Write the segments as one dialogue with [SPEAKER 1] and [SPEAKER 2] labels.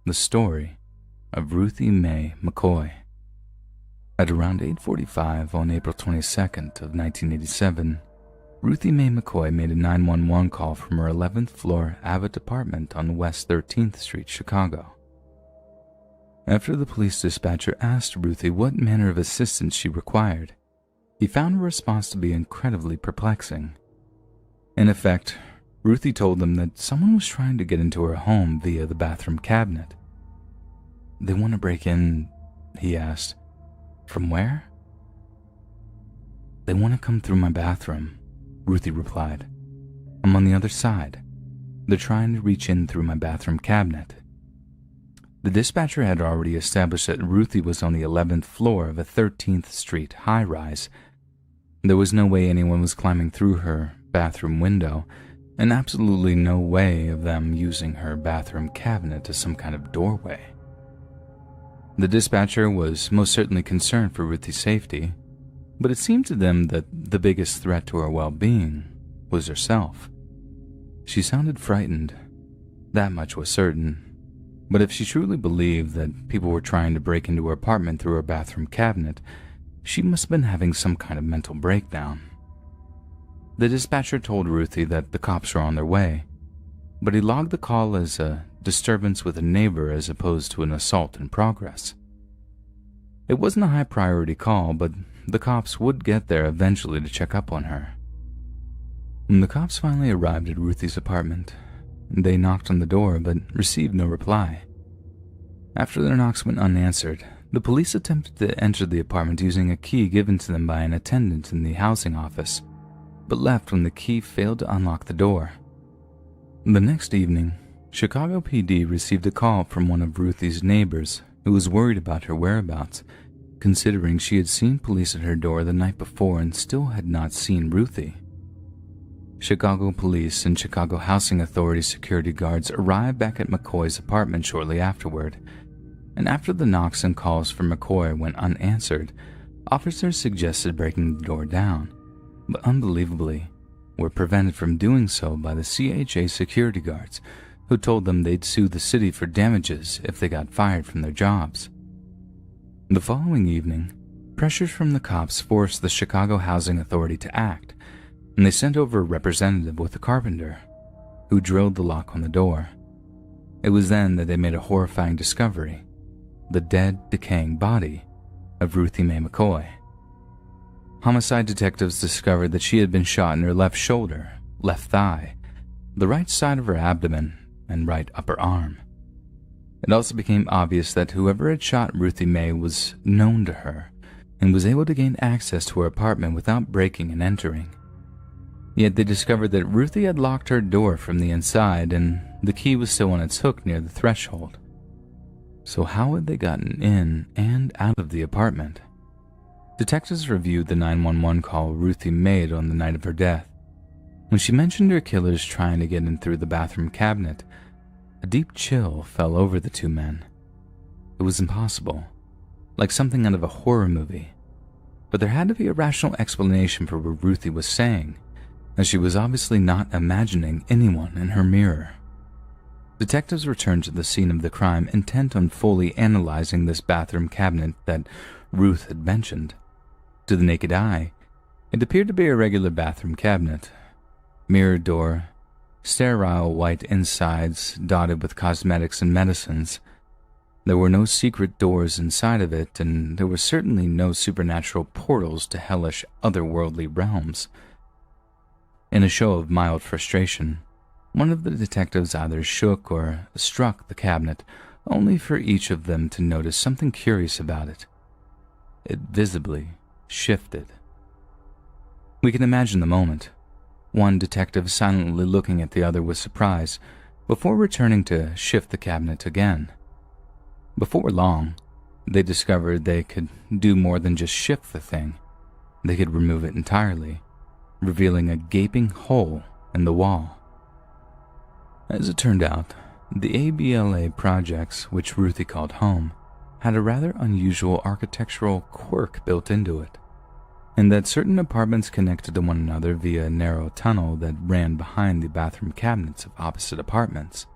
[SPEAKER 1] the story of Ruthie Mae McCoy. At around 8:45 on April 22nd of 1987, Ruthie Mae McCoy made a 911 call from her 11th floor Abbott apartment on West 13th Street, Chicago. After the police dispatcher asked Ruthie what manner of assistance she required, he found her response to be incredibly perplexing. In effect, Ruthie told them that someone was trying to get into her home via the bathroom cabinet. "They want to break in," he asked. "From where?" "They want to come through my bathroom," Ruthie replied. "I'm on the other side. They're trying to reach in through my bathroom cabinet." The dispatcher had already established that Ruthie was on the 11th floor of a 13th Street high-rise. There was no way anyone was climbing through her bathroom window, and absolutely no way of them using her bathroom cabinet as some kind of doorway. The dispatcher was most certainly concerned for Ruthie's safety, but it seemed to them that the biggest threat to her well-being was herself. She sounded frightened, that much was certain, but if she truly believed that people were trying to break into her apartment through her bathroom cabinet, she must have been having some kind of mental breakdown. The dispatcher told Ruthie that the cops were on their way, but he logged the call as a disturbance with a neighbor as opposed to an assault in progress. It wasn't a high-priority call, but the cops would get there eventually to check up on her. When the cops finally arrived at Ruthie's apartment, they knocked on the door but received no reply. After their knocks went unanswered, the police attempted to enter the apartment using a key given to them by an attendant in the housing office, but left when the key failed to unlock the door. The next evening, Chicago PD received a call from one of Ruthie's neighbors who was worried about her whereabouts, considering she had seen police at her door the night before and still had not seen Ruthie. Chicago police and Chicago Housing Authority security guards arrived back at McCoy's apartment shortly afterward, and after the knocks and calls for McCoy went unanswered, officers suggested breaking the door down, but unbelievably were prevented from doing so by the CHA security guards, who told them they'd sue the city for damages if they got fired from their jobs. The following evening, pressures from the cops forced the Chicago Housing Authority to act, and they sent over a representative with a carpenter, who drilled the lock on the door. It was then that they made a horrifying discovery: the dead, decaying body of Ruthie Mae McCoy. Homicide detectives discovered that she had been shot in her left shoulder, left thigh, the right side of her abdomen, and right upper arm. It also became obvious that whoever had shot Ruthie Mae was known to her and was able to gain access to her apartment without breaking and entering. Yet they discovered that Ruthie had locked her door from the inside and the key was still on its hook near the threshold. So how had they gotten in and out of the apartment? Detectives reviewed the 911 call Ruthie made on the night of her death. When she mentioned her killers trying to get in through the bathroom cabinet, a deep chill fell over the two men. It was impossible, like something out of a horror movie. But there had to be a rational explanation for what Ruthie was saying, as she was obviously not imagining anyone in her mirror. Detectives returned to the scene of the crime, intent on fully analyzing this bathroom cabinet that Ruth had mentioned. To the naked eye, it appeared to be a regular bathroom cabinet. Mirrored door, sterile white insides dotted with cosmetics and medicines. There were no secret doors inside of it, and there were certainly no supernatural portals to hellish otherworldly realms. In a show of mild frustration, one of the detectives either shook or struck the cabinet, only for each of them to notice something curious about it. It visibly shifted. We can imagine the moment. One detective silently looking at the other with surprise, before returning to shift the cabinet again. Before long, they discovered they could do more than just shift the thing. They could remove it entirely, revealing a gaping hole in the wall. As it turned out, the ABLA projects, which Ruthie called home, had a rather unusual architectural quirk built into it, in that certain apartments connected to one another via a narrow tunnel that ran behind the bathroom cabinets of opposite apartments.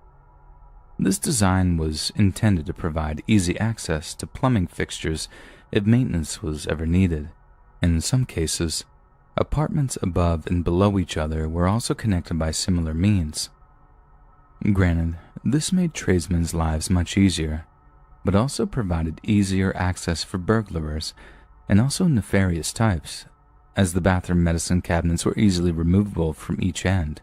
[SPEAKER 1] This design was intended to provide easy access to plumbing fixtures if maintenance was ever needed, and in some cases, apartments above and below each other were also connected by similar means. Granted, this made tradesmen's lives much easier, but also provided easier access for burglars and also nefarious types, as the bathroom medicine cabinets were easily removable from each end.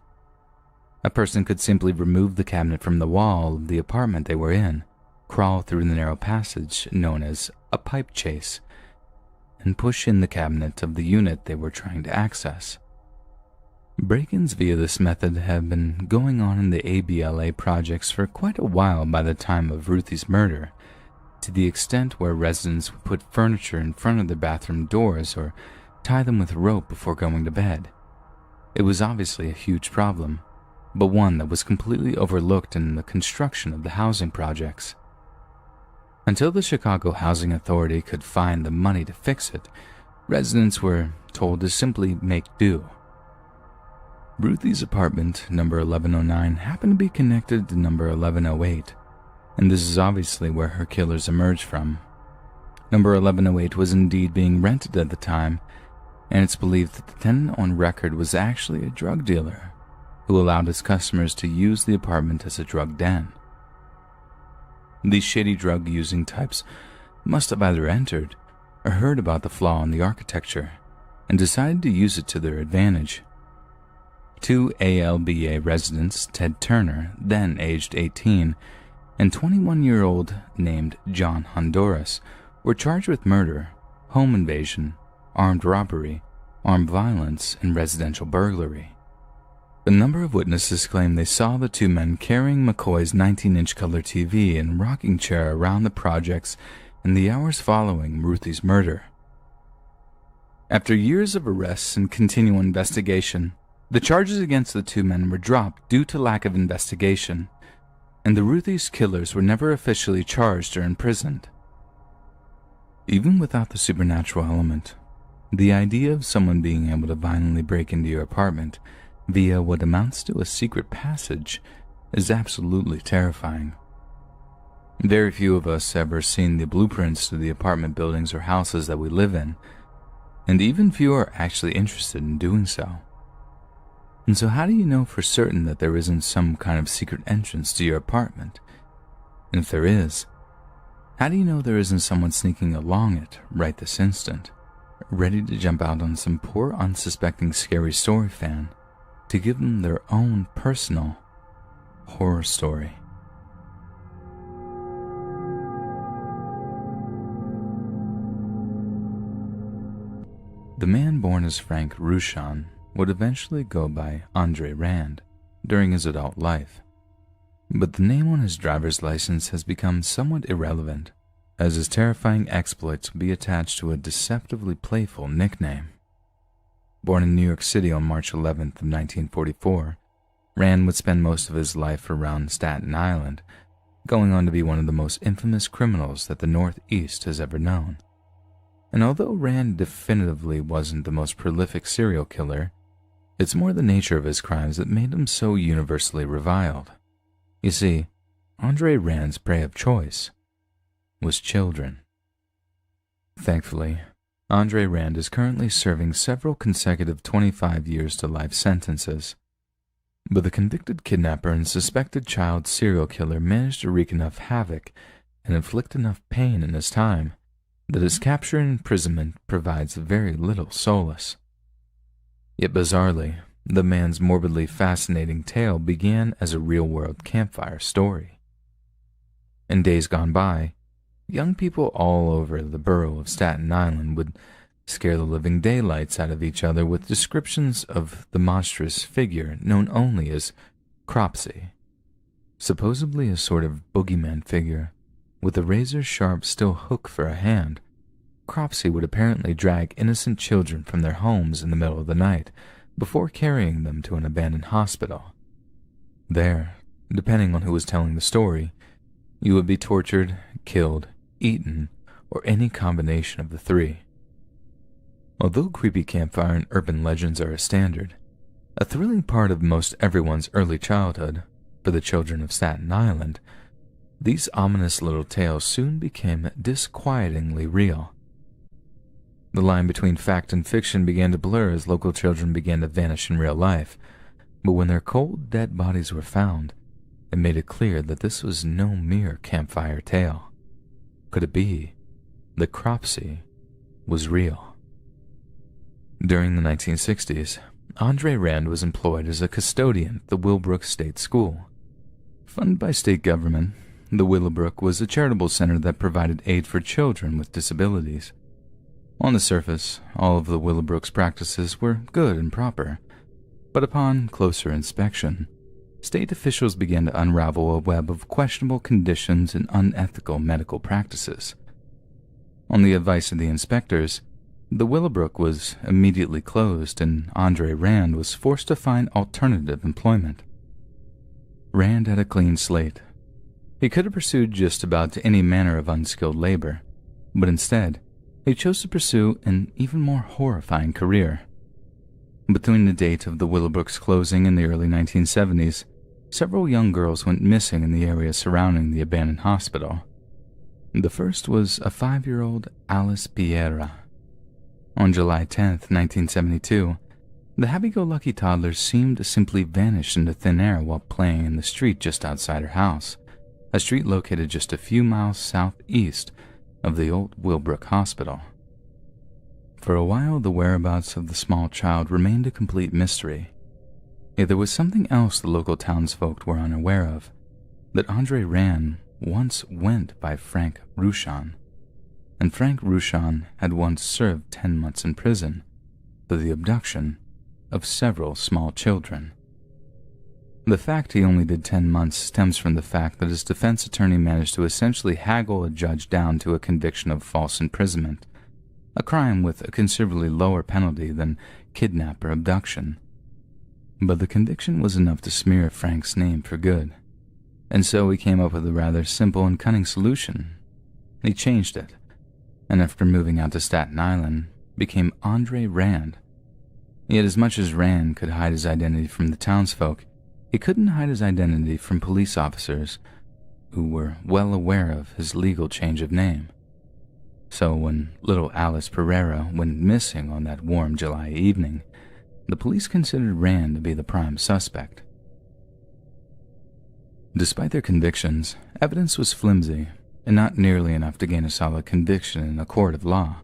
[SPEAKER 1] A person could simply remove the cabinet from the wall of the apartment they were in, crawl through the narrow passage known as a pipe chase, and push in the cabinet of the unit they were trying to access. Break-ins via this method have been going on in the ABLA projects for quite a while by the time of Ruthie's murder, to the extent where residents would put furniture in front of their bathroom doors or tie them with rope before going to bed. It was obviously a huge problem, but one that was completely overlooked in the construction of the housing projects. Until the Chicago Housing Authority could find the money to fix it, residents were told to simply make do. Ruthie's apartment, number 1109, happened to be connected to number 1108, and this is obviously where her killers emerged from. Number 1108 was indeed being rented at the time, and it's believed that the tenant on record was actually a drug dealer who allowed his customers to use the apartment as a drug den. These shady drug-using types must have either entered or heard about the flaw in the architecture and decided to use it to their advantage. Two ALBA residents, Ted Turner, then aged 18, and 21-year-old named John Honduras, were charged with murder, home invasion, armed robbery, armed violence, and residential burglary. A number of witnesses claim they saw the two men carrying McCoy's 19-inch color TV and rocking chair around the projects in the hours following Ruthie's murder. After years of arrests and continual investigation, the charges against the two men were dropped due to lack of investigation, and the Ruthie's killers were never officially charged or imprisoned. Even without the supernatural element, the idea of someone being able to violently break into your apartment via what amounts to a secret passage is absolutely terrifying. Very few of us ever seen the blueprints to the apartment buildings or houses that we live in, and even few are actually interested in doing so. And so how do you know for certain that there isn't some kind of secret entrance to your apartment? And if there is, how do you know there isn't someone sneaking along it right this instant, ready to jump out on some poor unsuspecting scary story fan to give them their own personal horror story? The man born as Frank Rushan would eventually go by Andre Rand during his adult life, but the name on his driver's license has become somewhat irrelevant, as his terrifying exploits would be attached to a deceptively playful nickname. Born in New York City on March 11th of 1944, Rand would spend most of his life around Staten Island, going on to be one of the most infamous criminals that the Northeast has ever known. And although Rand definitively wasn't the most prolific serial killer, it's more the nature of his crimes that made him so universally reviled. You see, Andre Rand's prey of choice was children. Thankfully, Andre Rand is currently serving several consecutive 25 years to life sentences, but the convicted kidnapper and suspected child serial killer managed to wreak enough havoc and inflict enough pain in his time that his capture and imprisonment provides very little solace. Yet bizarrely, the man's morbidly fascinating tale began as a real-world campfire story. In days gone by, young people all over the borough of Staten Island would scare the living daylights out of each other with descriptions of the monstrous figure known only as Cropsey, supposedly a sort of boogeyman figure with a razor-sharp steel hook for a hand. Cropsey would apparently drag innocent children from their homes in the middle of the night before carrying them to an abandoned hospital. There, depending on who was telling the story, you would be tortured, killed, eaten, or any combination of the three. Although creepy campfire and urban legends are a standard, a thrilling part of most everyone's early childhood, for the children of Staten Island, These ominous little tales soon became disquietingly real. The line between fact and fiction began to blur as local children began to vanish in real life, but when their cold, dead bodies were found, it made it clear that this was no mere campfire tale. Could it be that Cropsey was real? During the 1960s, Andre Rand was employed as a custodian at the Willowbrook State School. Funded by state government, the Willowbrook was a charitable center that provided aid for children with disabilities. On the surface, all of the Willowbrook's practices were good and proper, but upon closer inspection, state officials began to unravel a web of questionable conditions and unethical medical practices. On the advice of the inspectors, the Willowbrook was immediately closed and Andre Rand was forced to find alternative employment. Rand had a clean slate. He could have pursued just about any manner of unskilled labor, but instead, he chose to pursue an even more horrifying career. Between the date of the Willowbrook's closing in the early 1970s, several young girls went missing in the area surrounding the abandoned hospital. The first was a 5-year-old Alice Piera. On July 10, 1972, the happy-go-lucky toddler seemed to simply vanish into thin air while playing in the street just outside her house, a street located just a few miles southeast of the old Willowbrook Hospital. For a while, the whereabouts of the small child remained a complete mystery. Yet there was something else the local townsfolk were unaware of, that Andre Rand once went by Frank Ruchon, and Frank Ruchon had once served 10 months in prison for the abduction of several small children. The fact he only did 10 months stems from the fact that his defense attorney managed to essentially haggle a judge down to a conviction of false imprisonment, a crime with a considerably lower penalty than kidnap or abduction. But the conviction was enough to smear Frank's name for good, and so he came up with a rather simple and cunning solution. He changed it, and after moving out to Staten Island, became Andre Rand. Yet as much as Rand could hide his identity from the townsfolk, he couldn't hide his identity from police officers who were well aware of his legal change of name. So when little Alice Pereira went missing on that warm July evening, the police considered Rand to be the prime suspect. Despite their convictions, evidence was flimsy and not nearly enough to gain a solid conviction in a court of law.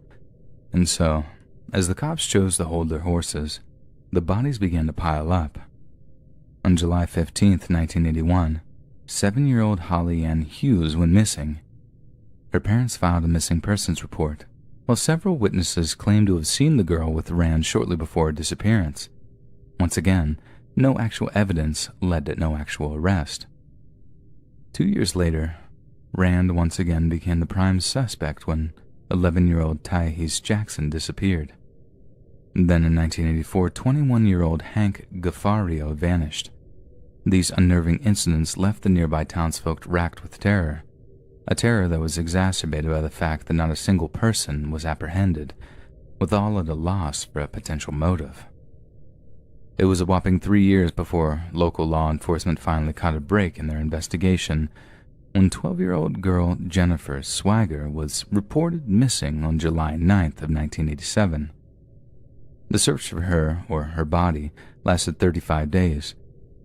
[SPEAKER 1] And so, as the cops chose to hold their horses, the bodies began to pile up. On July 15, 1981, 7-year-old Holly Ann Hughes went missing. Her parents filed a missing persons report, while several witnesses claimed to have seen the girl with Rand shortly before her disappearance. Once again, no actual evidence led to no actual arrest. 2 years later, Rand once again became the prime suspect when 11-year-old Tyhees Jackson disappeared. Then in 1984, 21-year-old Hank Gaffario vanished. These unnerving incidents left the nearby townsfolk racked with terror, a terror that was exacerbated by the fact that not a single person was apprehended, with all at a loss for a potential motive. It was a whopping 3 years before local law enforcement finally caught a break in their investigation, when 12-year-old girl Jennifer Swagger was reported missing on July 9th of 1987. The search for her, or her body, lasted 35 days,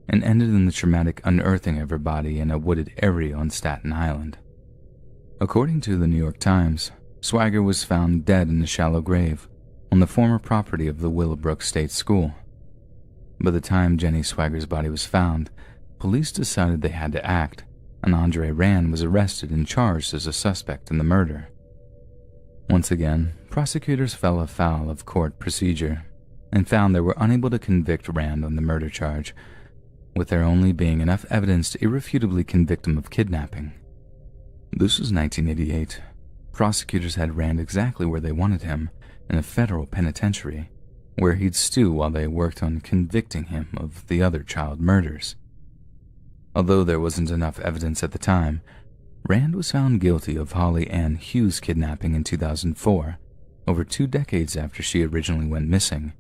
[SPEAKER 1] and ended in the traumatic unearthing of her body in a wooded area on Staten Island. According to the New York Times, Swagger was found dead in a shallow grave on the former property of the Willowbrook State School. By the time Jenny Swagger's body was found, police decided they had to act, and Andre Rand was arrested and charged as a suspect in the murder. Once again, prosecutors fell afoul of court procedure and found they were unable to convict Rand on the murder charge, with there only being enough evidence to irrefutably convict him of kidnapping. This was 1988. Prosecutors had Rand exactly where they wanted him, in a federal penitentiary, where he'd stew while they worked on convicting him of the other child murders. Although there wasn't enough evidence at the time, Rand was found guilty of Holly Ann Hughes' kidnapping in 2004, over 2 decades after she originally went missing.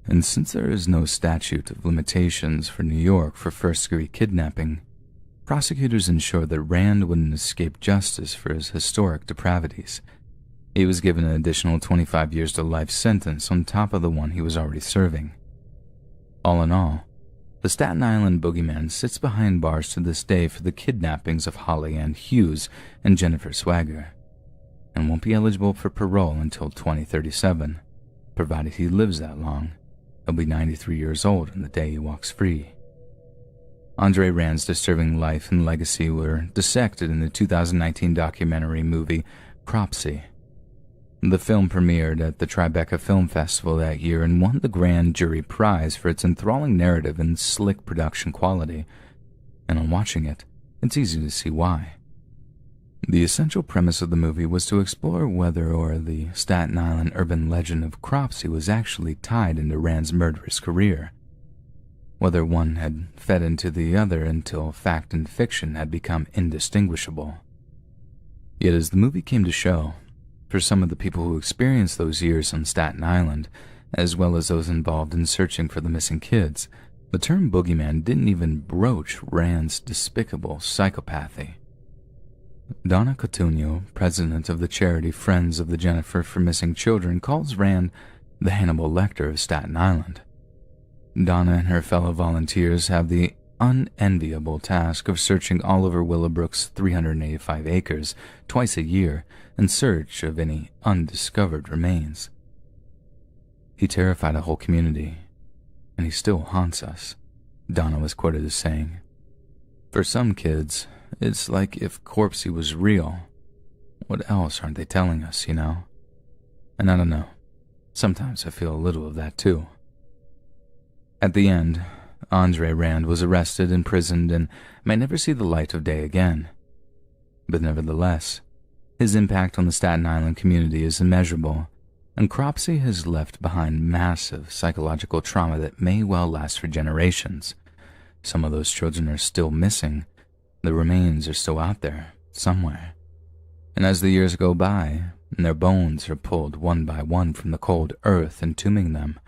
[SPEAKER 1] And since there is no statute of limitations for New York for first-degree kidnapping, prosecutors ensured that Rand wouldn't escape justice for his historic depravities. He was given an additional 25 years to life sentence on top of the one he was already serving. All in all, the Staten Island boogeyman sits behind bars to this day for the kidnappings of Holly Ann Hughes and Jennifer Swagger, and won't be eligible for parole until 2037, provided he lives that long. He'll be 93 years old on the day he walks free. Andre Rand's disturbing life and legacy were dissected in the 2019 documentary movie Cropsey. The film premiered at the Tribeca Film Festival that year and won the Grand Jury Prize for its enthralling narrative and slick production quality, and on watching it, it's easy to see why. The essential premise of the movie was to explore whether or the Staten Island urban legend of Cropsey was actually tied into Rand's murderous career, whether one had fed into the other until fact and fiction had become indistinguishable. Yet as the movie came to show, for some of the people who experienced those years on Staten Island, as well as those involved in searching for the missing kids, the term boogeyman didn't even broach Rand's despicable psychopathy. Donna Coutinho, president of the charity Friends of the Jennifer for Missing Children, calls Rand the Hannibal Lecter of Staten Island. Donna and her fellow volunteers have the unenviable task of searching all over Willowbrook's 385 acres twice a year in search of any undiscovered remains. He terrified a whole community, and he still haunts us, Donna was quoted as saying. For some kids, it's like if Corpsey was real. What else aren't they telling us, you know? And I don't know. Sometimes I feel a little of that too. At the end, Andre Rand was arrested, imprisoned, and may never see the light of day again. But nevertheless, his impact on the Staten Island community is immeasurable, and Cropsey has left behind massive psychological trauma that may well last for generations. Some of those children are still missing. The remains are still out there, somewhere. And as the years go by, and their bones are pulled one by one from the cold earth, entombing them,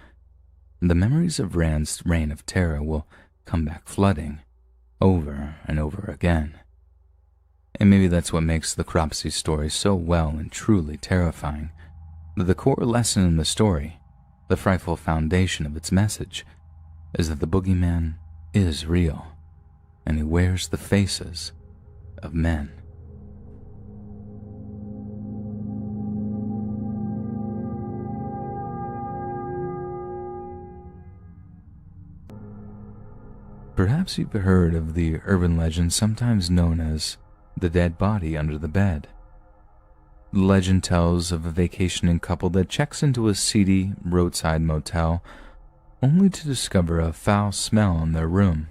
[SPEAKER 1] the memories of Rand's reign of terror will come back flooding, over and over again. And maybe that's what makes the Cropsey story so well and truly terrifying. The core lesson in the story, the frightful foundation of its message, is that the boogeyman is real, and he wears the faces of men. Perhaps you've heard of the urban legend sometimes known as the dead body under the bed. The legend tells of a vacationing couple that checks into a seedy roadside motel only to discover a foul smell in their room.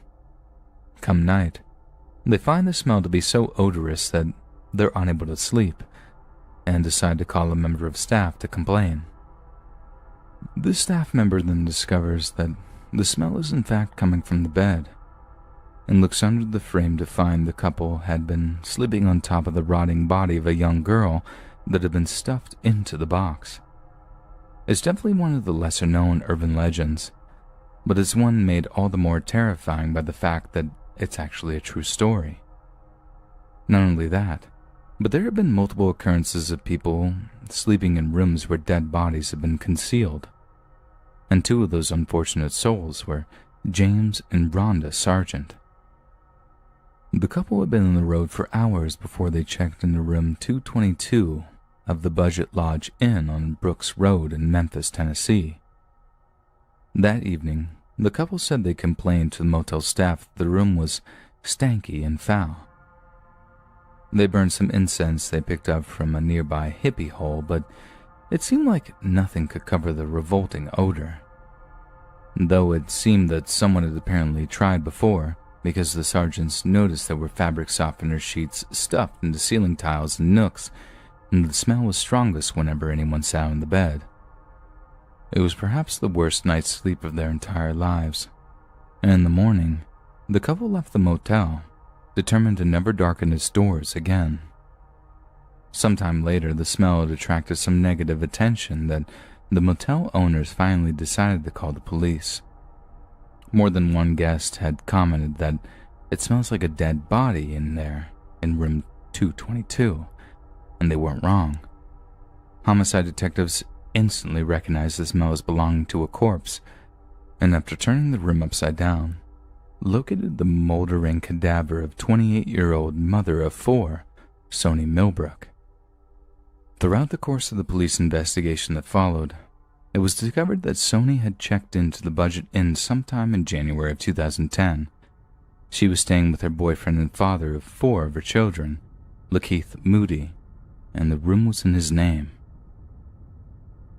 [SPEAKER 1] Come night, they find the smell to be so odorous that they're unable to sleep and decide to call a member of staff to complain. This staff member then discovers that the smell is in fact coming from the bed, and looks under the frame to find the couple had been sleeping on top of the rotting body of a young girl that had been stuffed into the box. It's definitely one of the lesser-known urban legends, but it's one made all the more terrifying by the fact that it's actually a true story. Not only that, but there have been multiple occurrences of people sleeping in rooms where dead bodies have been concealed, and two of those unfortunate souls were James and Rhonda Sargent. The couple had been on the road for hours before they checked into room 222 of the Budget Lodge Inn on Brooks Road in Memphis, Tennessee. That evening, the couple said they complained to the motel staff that the room was stanky and foul. They burned some incense they picked up from a nearby hippie hole, but it seemed like nothing could cover the revolting odor. Though it seemed that someone had apparently tried before, because the sergeants noticed there were fabric softener sheets stuffed into ceiling tiles and nooks, and the smell was strongest whenever anyone sat on the bed. It was perhaps the worst night's sleep of their entire lives, and in the morning, the couple left the motel, determined to never darken its doors again. Sometime later, the smell had attracted some negative attention that the motel owners finally decided to call the police. More than one guest had commented that It smells like a dead body in there, in room 222, and they weren't wrong. Homicide detectives instantly recognized the smell as belonging to a corpse, and after turning the room upside down, located the moldering cadaver of 28-year-old mother of 4, Sony Millbrook. Throughout the course of the police investigation that followed, it was discovered that Sony had checked into the Budget Inn sometime in January of 2010. She was staying with her boyfriend and father of 4 of her children, Lakeith Moody, and the room was in his name.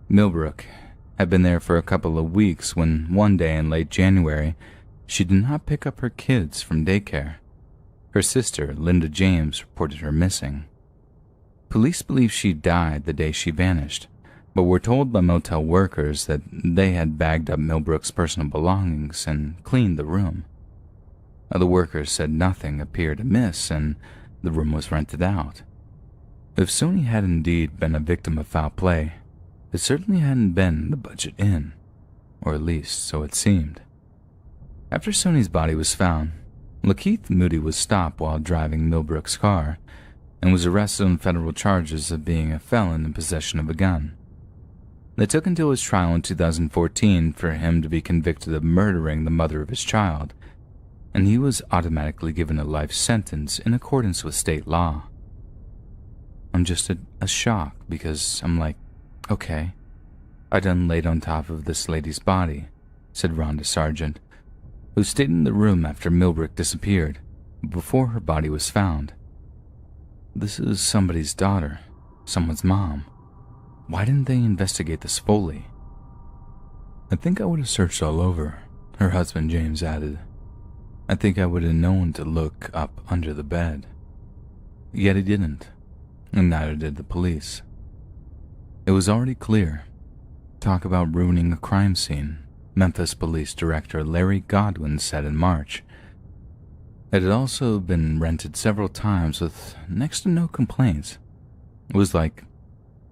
[SPEAKER 1] Millbrook had been there for a couple of weeks when one day in late January, she did not pick up her kids from daycare. Her sister, Linda James, reported her missing. Police believe she died the day she vanished, but were told by motel workers that they had bagged up Millbrook's personal belongings and cleaned the room. The workers said nothing appeared amiss and the room was rented out. If Sony had indeed been a victim of foul play, it certainly hadn't been the Budget Inn, or at least so it seemed. After Sony's body was found, Lakeith Moody was stopped while driving Millbrook's car and was arrested on federal charges of being a felon in possession of a gun. It took until his trial in 2014 for him to be convicted of murdering the mother of his child, and he was automatically given a life sentence in accordance with state law. I'm just a shock because I'm like, okay, I done laid on top of this lady's body, said Rhonda Sargent, who stayed in the room after Millbrook disappeared, before her body was found. This is somebody's daughter, someone's mom. Why didn't they investigate this fully? I think I would have searched all over, her husband James added. I think I would have known to look up under the bed. Yet he didn't, and neither did the police. It was already clear. Talk about ruining a crime scene, Memphis Police Director Larry Godwin said in March. It had also been rented several times with next to no complaints. It was like,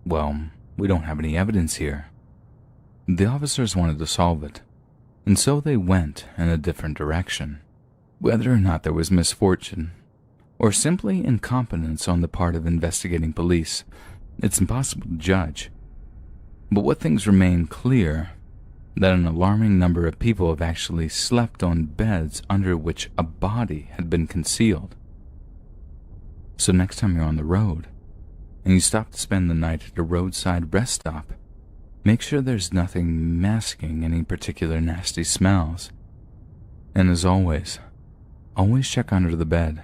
[SPEAKER 1] well, we don't have any evidence here. The officers wanted to solve it, and so they went in a different direction. Whether or not there was misfortune, or simply incompetence on the part of investigating police, it's impossible to judge. But what things remain clear, that an alarming number of people have actually slept on beds under which a body had been concealed. So next time you're on the road, and you stop to spend the night at a roadside rest stop, make sure there's nothing masking any particular nasty smells. And as always check under the bed,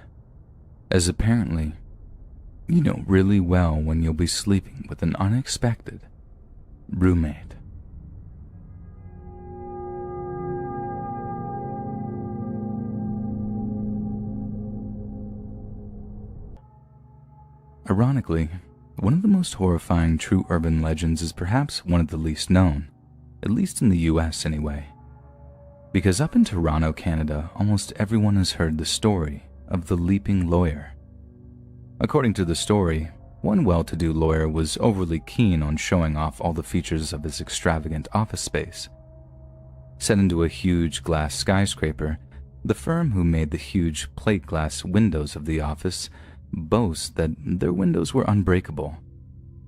[SPEAKER 1] as apparently you know really well when you'll be sleeping with an unexpected roommate. Ironically, one of the most horrifying true urban legends is perhaps one of the least known, at least in the US anyway. Because up in Toronto, Canada, almost everyone has heard the story of the Leaping Lawyer. According to the story, one well-to-do lawyer was overly keen on showing off all the features of his extravagant office space. Set into a huge glass skyscraper, the firm who made the huge plate glass windows of the office boasts that their windows were unbreakable,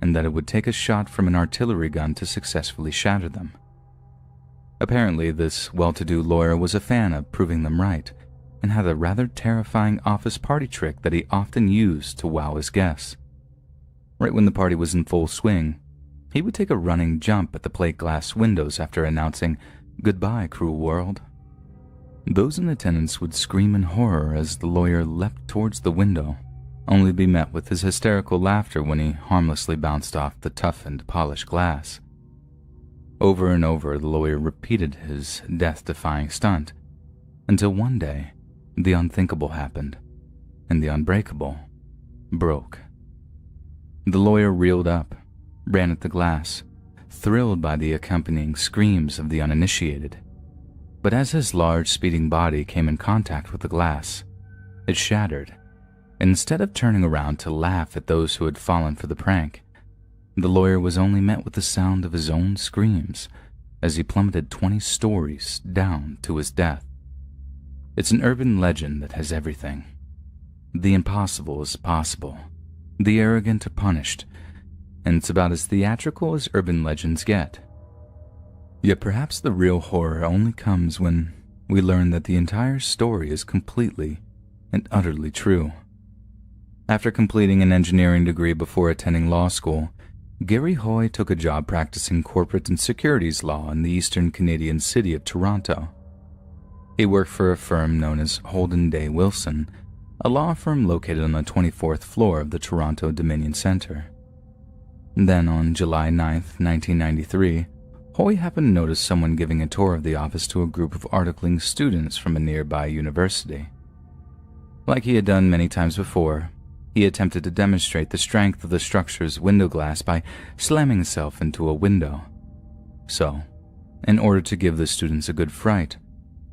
[SPEAKER 1] and that it would take a shot from an artillery gun to successfully shatter them. Apparently, this well-to-do lawyer was a fan of proving them right, and had a rather terrifying office party trick that he often used to wow his guests. Right when the party was in full swing, he would take a running jump at the plate glass windows after announcing, "Goodbye, cruel world." Those in attendance would scream in horror as the lawyer leapt towards the window, only to be met with his hysterical laughter when he harmlessly bounced off the toughened, polished glass. Over and over, the lawyer repeated his death-defying stunt, until one day, the unthinkable happened, and the unbreakable broke. The lawyer reeled up, ran at the glass, thrilled by the accompanying screams of the uninitiated. But as his large, speeding body came in contact with the glass, it shattered. Instead of turning around to laugh at those who had fallen for the prank, the lawyer was only met with the sound of his own screams as he plummeted 20 stories down to his death. It's an urban legend that has everything. The impossible is possible, the arrogant are punished, and it's about as theatrical as urban legends get. Yet perhaps the real horror only comes when we learn that the entire story is completely and utterly true. After completing an engineering degree before attending law school, Gary Hoy took a job practicing corporate and securities law in the eastern Canadian city of Toronto. He worked for a firm known as Holden Day Wilson, a law firm located on the 24th floor of the Toronto Dominion Centre. Then on July 9, 1993, Hoy happened to notice someone giving a tour of the office to a group of articling students from a nearby university. Like he had done many times before, he attempted to demonstrate the strength of the structure's window glass by slamming himself into a window. So, in order to give the students a good fright,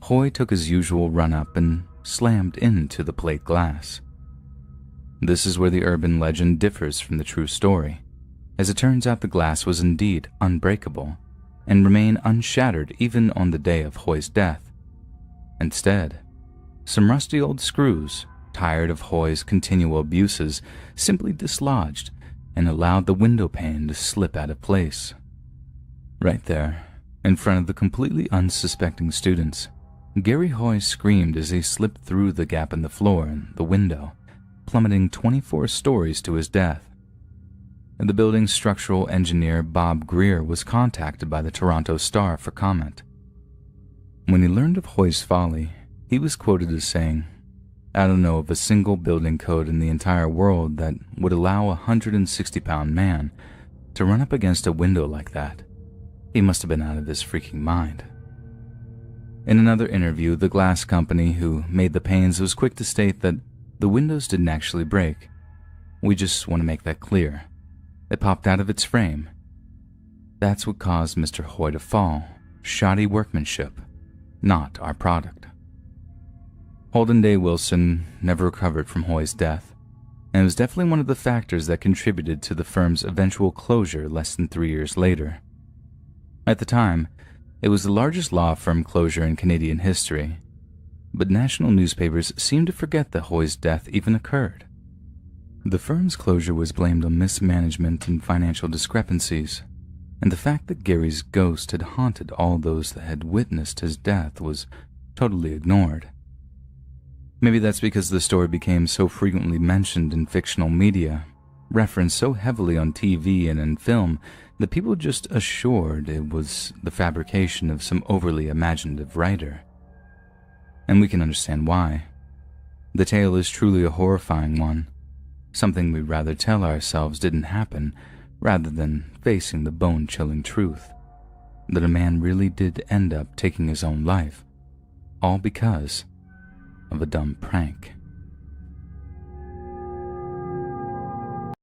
[SPEAKER 1] Hoy took his usual run-up and slammed into the plate glass. This is where the urban legend differs from the true story, as it turns out the glass was indeed unbreakable and remained unshattered even on the day of Hoy's death. Instead, some rusty old screws, tired of Hoy's continual abuses, simply dislodged and allowed the window pane to slip out of place. Right there, in front of the completely unsuspecting students, Gary Hoy screamed as he slipped through the gap in the floor and the window, plummeting 24 stories to his death. The building's structural engineer Bob Greer was contacted by the Toronto Star for comment. When he learned of Hoy's folly, he was quoted as saying, "I don't know of a single building code in the entire world that would allow a 160-pound man to run up against a window like that. He must have been out of his freaking mind." In another interview, the glass company who made the panes was quick to state that the windows didn't actually break. "We just want to make that clear. It popped out of its frame. That's what caused Mr. Hoy to fall. Shoddy workmanship, not our product." Holden Day Wilson never recovered from Hoy's death, and it was definitely one of the factors that contributed to the firm's eventual closure less than 3 years later. At the time, it was the largest law firm closure in Canadian history, but national newspapers seemed to forget that Hoy's death even occurred. The firm's closure was blamed on mismanagement and financial discrepancies, and the fact that Gary's ghost had haunted all those that had witnessed his death was totally ignored. Maybe that's because the story became so frequently mentioned in fictional media, referenced so heavily on TV and in film, that people just assured it was the fabrication of some overly imaginative writer. And we can understand why. The tale is truly a horrifying one, something we'd rather tell ourselves didn't happen rather than facing the bone-chilling truth that a man really did end up taking his own life, all because of a dumb prank.